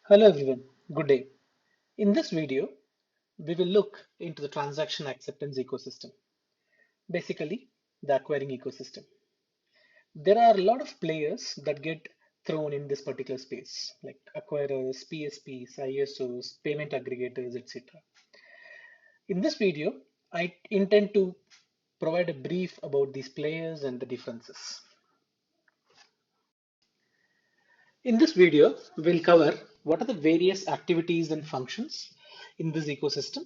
Hello everyone, good day. In this video, we will look into the transaction acceptance ecosystem, basically the acquiring ecosystem. There are a lot of players that get thrown in this particular space, like acquirers, PSPs, ISOs, payment aggregators, etc. In this video, I intend to provide a brief about these players and the differences. In this video, we'll cover what are the various activities and functions in this ecosystem.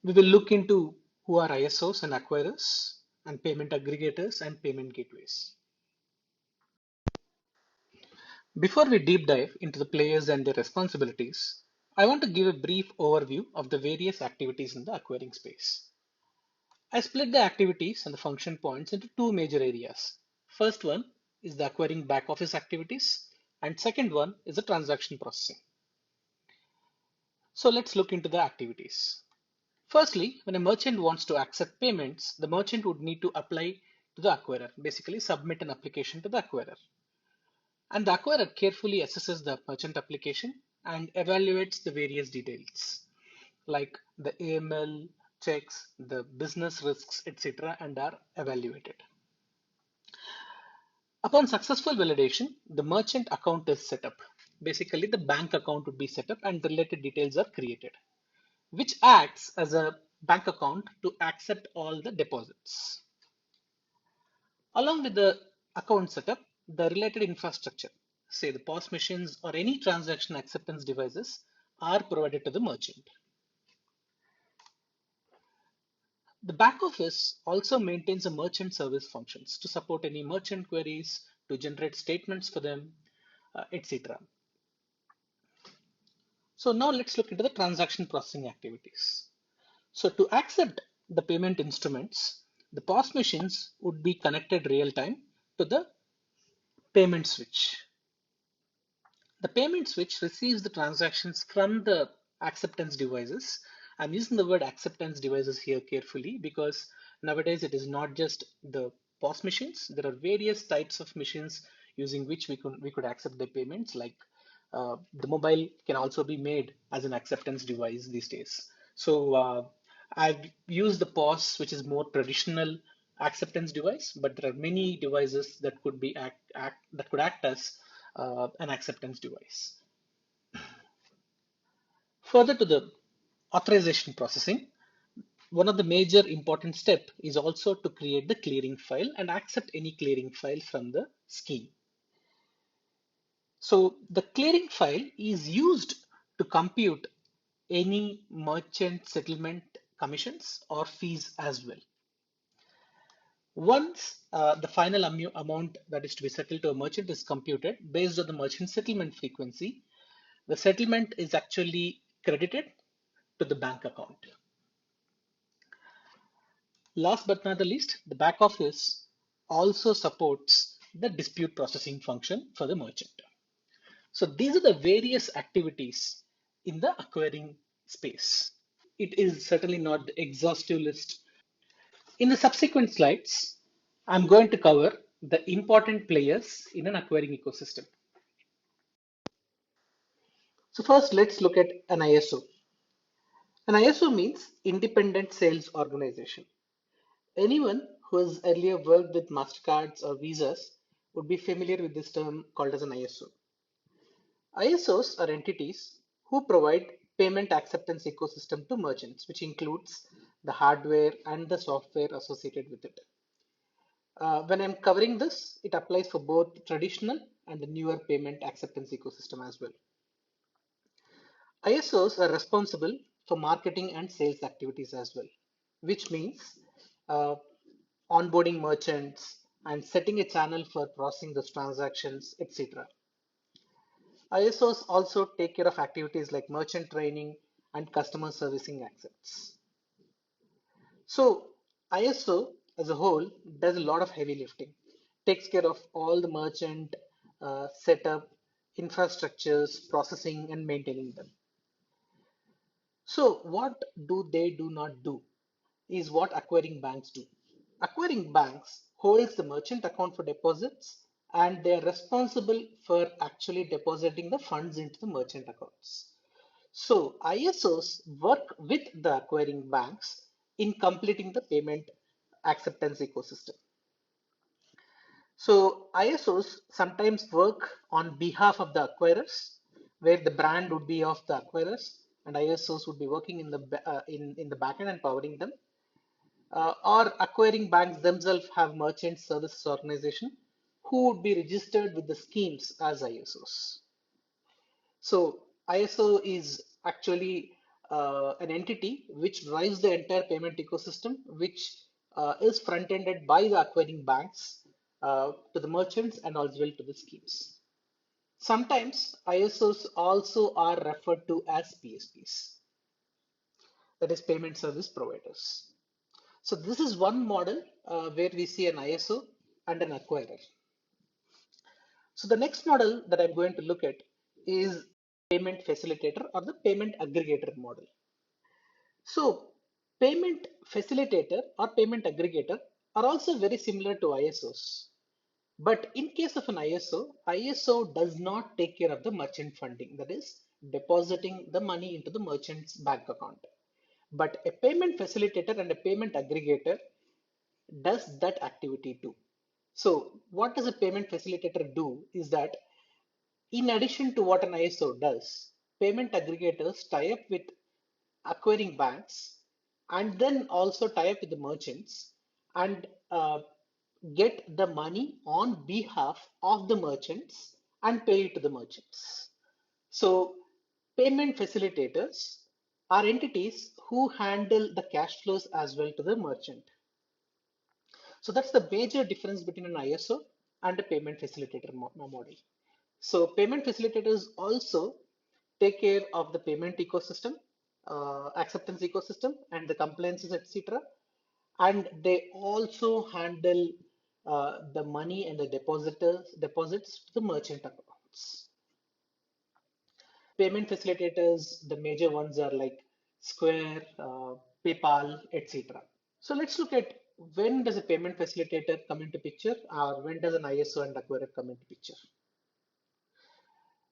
We will look into who are ISOs and acquirers and payment aggregators and payment gateways. Before we deep dive into the players and their responsibilities, I want to give a brief overview of the various activities in the acquiring space. I split the activities and the function points into two major areas. First one is the acquiring back office activities, and second one is the transaction processing. So let's look into the activities. Firstly, when a merchant wants to accept payments, the merchant would need to apply to the acquirer, basically submit an application to the acquirer. And the acquirer carefully assesses the merchant application and evaluates the various details like the AML checks, the business risks, etc., and are evaluated. Upon successful validation, the merchant account is set up. Basically, the bank account would be set up and the related details are created, which acts as a bank account to accept all the deposits. Along with the account setup, the related infrastructure, say the POS machines or any transaction acceptance devices, are provided to the merchant. The back office also maintains a merchant service functions to support any merchant queries, to generate statements for them, etc. So now let's look into the transaction processing activities. So to accept the payment instruments, the POS machines would be connected real time to the payment switch. The payment switch receives the transactions from the acceptance devices. I'm using the word acceptance devices here carefully because nowadays it is not just the POS machines. There are various types of machines using which we could accept the payments. Like the mobile can also be made as an acceptance device these days. So I've used the POS, which is more traditional acceptance device, but there are many devices that could be that could act as an acceptance device. Further to the authorization processing, one of the major important step is also to create the clearing file and accept any clearing file from the scheme. So the clearing file is used to compute any merchant settlement commissions or fees as well. Once the final amount that is to be settled to a merchant is computed based on the merchant settlement frequency, the settlement is actually credited to the bank account. Last but not the least, the back office also supports the dispute processing function for the merchant. So these are the various activities in the acquiring space. It is certainly not the exhaustive list. In the subsequent slides, I'm going to cover the important players in an acquiring ecosystem. So first, let's look at an ISO. An ISO means Independent Sales Organization. Anyone who has earlier worked with MasterCards or Visas would be familiar with this term called as an ISO. ISOs are entities who provide payment acceptance ecosystem to merchants, which includes the hardware and the software associated with it. When I'm covering this, it applies for both traditional and the newer payment acceptance ecosystem as well. ISOs are responsible for marketing and sales activities as well, which means uh, onboarding merchants and setting a channel for processing those transactions, etc. ISOs also take care of activities like merchant training and customer servicing assets. So ISO as a whole does a lot of heavy lifting, takes care of all the merchant setup, infrastructures, processing, and maintaining them. So what do they do not do is what acquiring banks do. Acquiring banks holds the merchant account for deposits and they are responsible for actually depositing the funds into the merchant accounts. So ISOs work with the acquiring banks in completing the payment acceptance ecosystem. So ISOs sometimes work on behalf of the acquirers, where the brand would be of the acquirers, and ISOs would be working in the in the backend and powering them. Or acquiring banks themselves have merchant services organization who would be registered with the schemes as ISOs. So ISO is actually an entity which drives the entire payment ecosystem, which is front-ended by the acquiring banks to the merchants and as well to the schemes. Sometimes ISOs also are referred to as PSPs, that is payment service providers. So this is one model where we see an ISO and an acquirer. So the next model that I'm going to look at is payment facilitator or the payment aggregator model. So payment facilitator or payment aggregator are also very similar to ISOs. But in case of an ISO does not take care of the merchant funding, that is depositing the money into the merchant's bank account. But a payment facilitator and a payment aggregator does that activity too. So what does a payment facilitator do is that in addition to what an ISO does, payment aggregators tie up with acquiring banks and then also tie up with the merchants and get the money on behalf of the merchants and pay it to the merchants. So payment facilitators are entities who handle the cash flows as well to the merchant. So that's the major difference between an ISO and a payment facilitator model. So payment facilitators also take care of the payment ecosystem, acceptance ecosystem, and the compliances, etc. And they also handle the money and the deposits to the merchant accounts. Payment facilitators, the major ones are like Square, PayPal, etc. So let's look at when does a payment facilitator come into picture or when does an ISO and acquirer come into picture.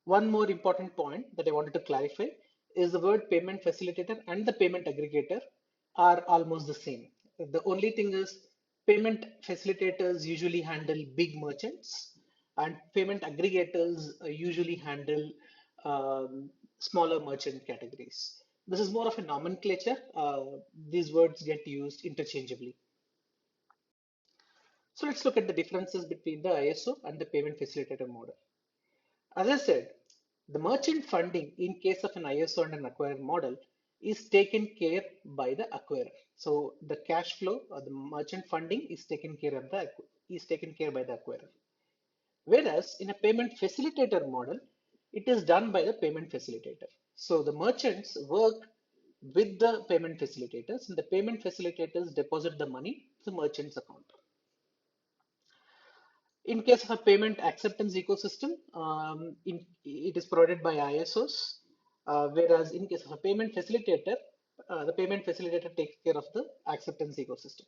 One more important point that I wanted to clarify is the word payment facilitator and the payment aggregator are almost the same. The only thing is payment facilitators usually handle big merchants and payment aggregators usually handle smaller merchant categories. This is more of a nomenclature. These words get used interchangeably. So let's look at the differences between the ISO and the payment facilitator model. As I said, the merchant funding in case of an ISO and an acquirer model is taken care by the acquirer. So the cash flow or the merchant funding is taken care by the acquirer. Whereas in a payment facilitator model, it is done by the payment facilitator. So the merchants work with the payment facilitators and the payment facilitators deposit the money to the merchant's account. In case of a payment acceptance ecosystem, it is provided by ISOs, whereas in case of a payment facilitator, the payment facilitator takes care of the acceptance ecosystem.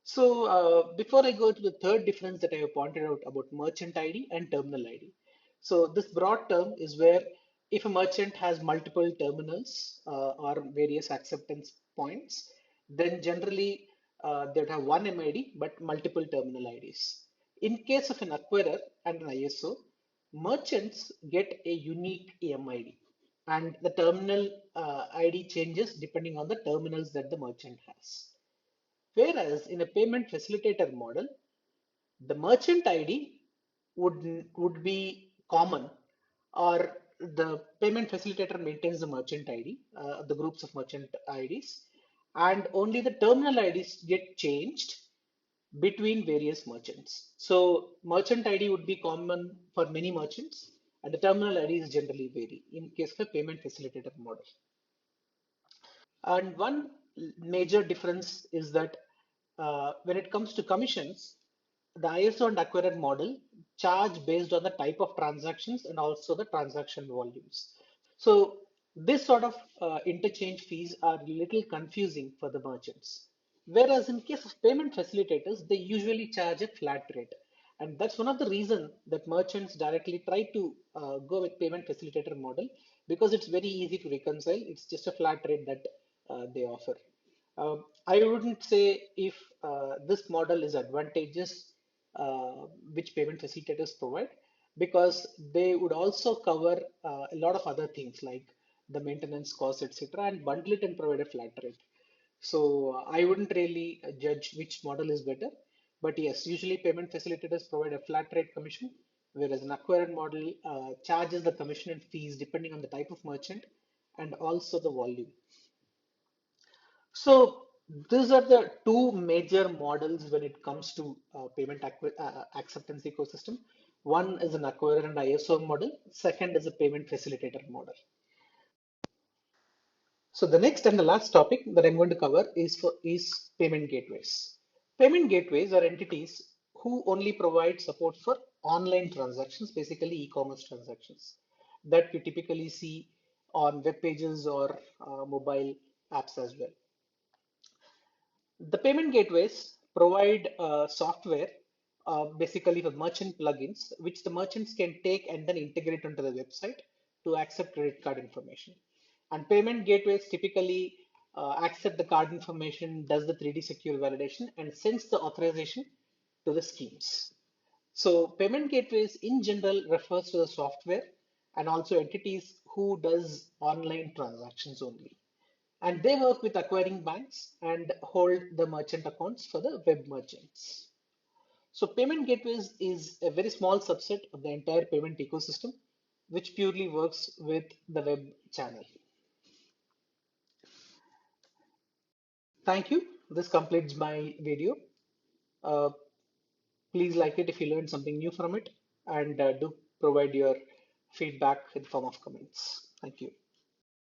So before I go to the third difference that I have pointed out about merchant ID and terminal ID. So this broad term is where if a merchant has multiple terminals or various acceptance points, then generally they would have one MID but multiple terminal IDs. In case of an acquirer and an ISO, merchants get a unique EMID and the terminal ID changes depending on the terminals that the merchant has. Whereas in a payment facilitator model, the merchant ID would be common, or the payment facilitator maintains the merchant ID, the groups of merchant IDs, and only the terminal IDs get changed between various merchants. So merchant ID would be common for many merchants, and the terminal IDs generally vary in case of a payment facilitator model. And one major difference is that when it comes to commissions, the ISO and acquired model charge based on the type of transactions and also the transaction volumes. So this sort of interchange fees are a little confusing for the merchants. Whereas in case of payment facilitators, they usually charge a flat rate. And that's one of the reason that merchants directly try to go with payment facilitator model because it's very easy to reconcile. It's just a flat rate that they offer. I wouldn't say if this model is advantageous, which payment facilitators provide, because they would also cover a lot of other things like the maintenance costs, etc., and bundle it and provide a flat rate. So I wouldn't really judge which model is better, but yes, usually payment facilitators provide a flat rate commission, whereas an acquired model charges the commission and fees depending on the type of merchant and also the volume. So these are the two major models when it comes to payment acceptance ecosystem. One is an acquirer and ISO model. Second is a payment facilitator model. So the next and the last topic that I'm going to cover is payment gateways. Payment gateways are entities who only provide support for online transactions, basically e-commerce transactions that you typically see on web pages or mobile apps as well. The payment gateways provide software, basically for merchant plugins, which the merchants can take and then integrate onto the website to accept credit card information. And payment gateways typically accept the card information, does the 3D secure validation, and sends the authorization to the schemes. So payment gateways in general refers to the software and also entities who does online transactions only, and they work with acquiring banks and hold the merchant accounts for the web merchants. So payment gateways is a very small subset of the entire payment ecosystem, which purely works with the web channel. Thank you. This completes my video. Uh, Please like it if you learned something new from it, and do provide your feedback in form of comments. Thank you.